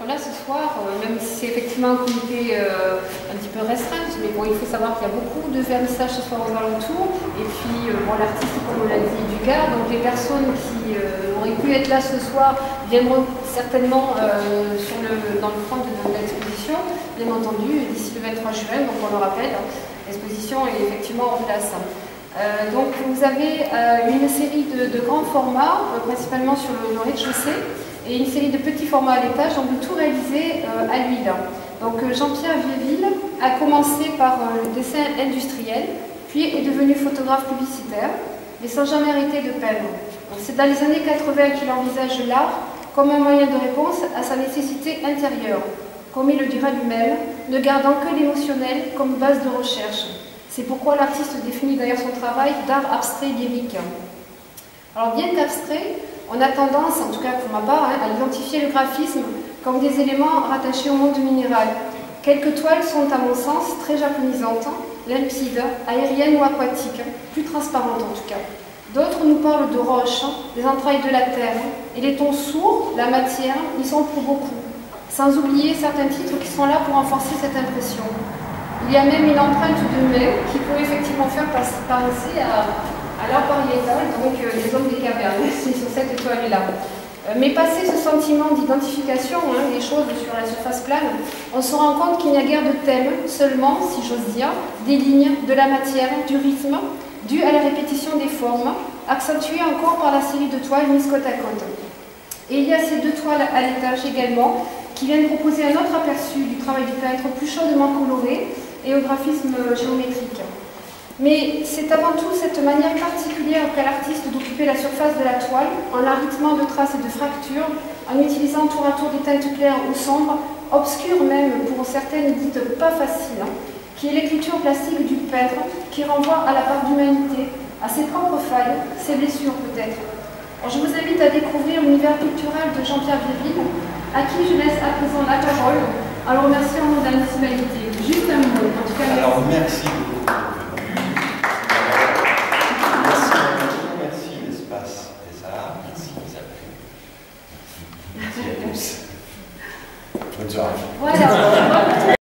là ce soir, même si c'est effectivement un comité un petit peu restreint, mais bon, il faut savoir qu'il y a beaucoup de vernissage ce soir aux alentours, et puis bon, l'artiste, comme on l'a dit, du Gard, donc les personnes qui auraient pu être là ce soir viendront certainement dans le front de l'exposition, bien entendu, d'ici le 23 juin, donc on le rappelle, l'exposition est effectivement en place. Donc vous avez une série de grands formats, principalement sur le rez-de-chaussée, et une série de petits formats à l'étage, donc tout réalisé à l'huile. Donc Jean-Pierre Viéville a commencé par le dessin industriel, puis est devenu photographe publicitaire, mais sans jamais arrêter de peindre. C'est dans les années 80 qu'il envisage l'art comme un moyen de réponse à sa nécessité intérieure, comme il le dira lui-même, ne gardant que l'émotionnel comme base de recherche. C'est pourquoi l'artiste définit d'ailleurs son travail d'art abstrait lyrique. Alors bien qu'abstrait, on a tendance, en tout cas pour ma part, à identifier le graphisme comme des éléments rattachés au monde minéral. Quelques toiles sont à mon sens très japonisantes, limpides, aériennes ou aquatiques, plus transparentes en tout cas. D'autres nous parlent de roches, des entrailles de la terre, et les tons sourds, la matière, y sont pour beaucoup. Sans oublier certains titres qui sont là pour renforcer cette impression. Il y a même une empreinte de main qui peut effectivement faire penser à l'art pariétal, donc les hommes des cavernes, c'est sur cette toile-là. Mais passé ce sentiment d'identification des choses sur la surface plane, on se rend compte qu'il n'y a guère de thème, seulement, si j'ose dire, des lignes, de la matière, du rythme, dû à la répétition des formes, accentuée encore par la série de toiles mises côte à côte. Et il y a ces deux toiles à l'étage également, qui viennent proposer un autre aperçu du travail du peintre plus chaudement coloré et au graphisme géométrique. Mais c'est avant tout cette manière particulière qu'a l'artiste d'occuper la surface de la toile, en la rythmant de traces et de fractures, en utilisant tour à tour des teintes claires ou sombres, obscures même pour certaines dites pas faciles, qui est l'écriture plastique du peintre, qui renvoie à la part d'humanité, à ses propres failles, ses blessures peut-être. Je vous invite à découvrir l'univers pictural de Jean-Pierre Viéville, à qui je laisse à présent la parole, en le remerciant de la municipalité. Juste un mot, en tout cas. Alors merci beaucoup.